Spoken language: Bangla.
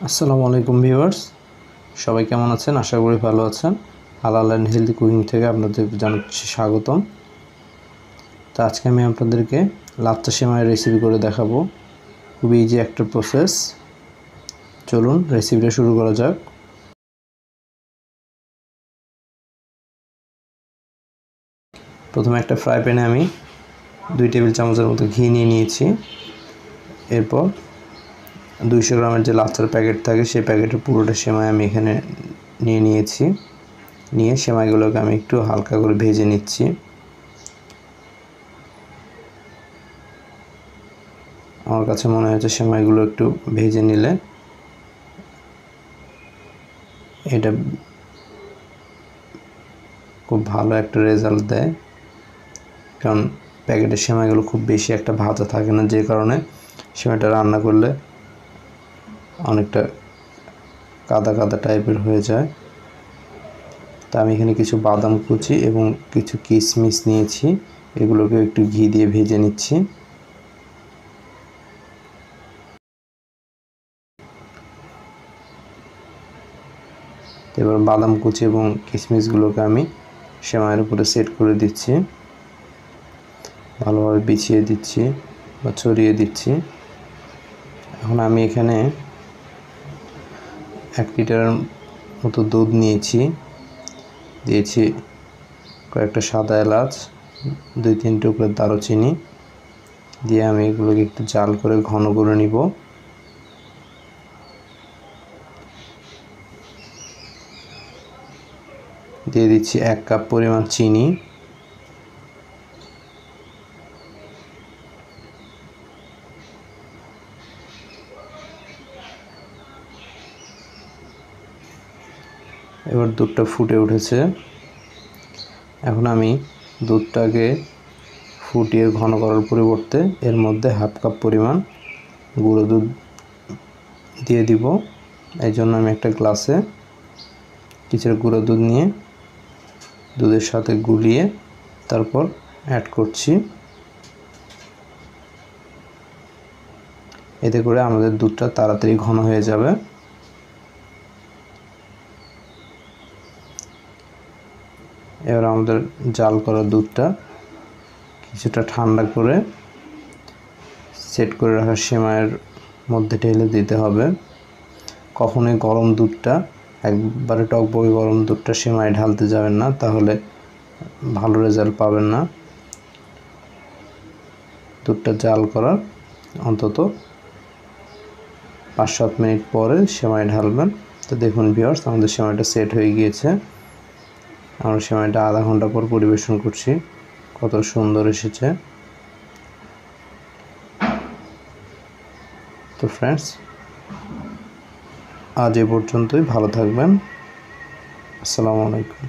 আসসালামু আলাইকুম ভিউয়ার্স, সবাই কেমন আছেন? আশা করি ভালো আছেন। হালাল অ্যান্ড হেলদি কুকিং থেকে আপনাদের জানাচ্ছি স্বাগতম। তো আজকে আমি আপনাদেরকে লাচ্চা সেমাইয়ের রেসিপি করে দেখাবো। খুবই ইজি একটা প্রসেস। চলুন রেসিপিটা শুরু করা যাক। প্রথমে একটা ফ্রাই প্যানে আমি 2 টেবিল চামচের মতো ঘি নিয়ে নিয়েছি। এরপর 200 গ্রামের যে লাচ্চার প্যাকেট থাকে সেই প্যাকেটের পুরোটা সেমাই আমি এখানে নিয়েছি। নিয়ে সেমাইগুলোকে আমি একটু হালকা করে ভেজে নিচ্ছি। আমার কাছে মনে হচ্ছে সেমাইগুলো একটু ভেজে নিলে এটা খুব ভালো একটা রেজাল্ট দেয়, কারণ প্যাকেটের সেমাইগুলো খুব বেশি একটা ভাজা থাকে না, যে কারণে সেমাইটা রান্না করলে অনেকটা কাদা কাদা টাইপের হয়ে যায়। তা আমি এখানে কিছু বাদাম কুচি এবং কিছু কিশমিশ নিয়েছি, এগুলোকে একটু ঘি দিয়ে ভেজে নিচ্ছি। এবার বাদাম কুচি এবং কিশমিশগুলোকে আমি সেমাইয়ের উপরে সেট করে দিচ্ছি, ভালোভাবে বিছিয়ে দিচ্ছি বা ছড়িয়ে দিচ্ছি। এখন আমি এখানে 1 লিটারের মতো দুধ নিয়েছি, দিয়েছি কয়েকটা সাদা এলাচ, 2-3 টুকরো দারুচিনি দিয়ে আমি এগুলোকে একটু জাল করে ঘন করে নিব। দিয়ে দিচ্ছি 1 কাপ পরিমাণ চিনি, এবার দুধটা ফুটে উঠেছে। এখন আমি দুধটাকে ফুটিয়ে ঘন করার পরিবর্তে এর মধ্যে 1/2 কাপ পরিমাণ গুঁড়ো দুধ দিয়ে দিব। এই জন্য আমি একটা গ্লাসে কিছুটা গুঁড়ো দুধ নিয়ে দুধের সাথে গুলিয়ে তারপর অ্যাড করছি। এতে করে আমাদের দুধটা তাড়াতাড়ি ঘন হয়ে যাবে। এবার আমাদের জাল করা দুধটা কিছুটা ঠান্ডা করে সেট করে রাখা সেমাইয়ের মধ্যে ঢেলে দিতে হবে। কখনোই গরম দুধটা, একবারে টকবগে গরম দুধটা সেমাই ঢালতে যাবেন না, তাহলে ভালো রেজাল্ট পাবেন না। দুধটা জাল করার অন্তত 5-7 মিনিট পরে সেমাই ঢালবেন। তো দেখুন ভিউয়ার্স, আমাদের সেমাইটা সেট হয়ে গিয়েছে। আমরা সেমাইটা আধা ঘন্টা পর পরিবেশন করছি, কত সুন্দর এসেছে। তো ফ্রেন্ডস, আজ এ পর্যন্তই। ভালো থাকবেন। আসসালামু আলাইকুম।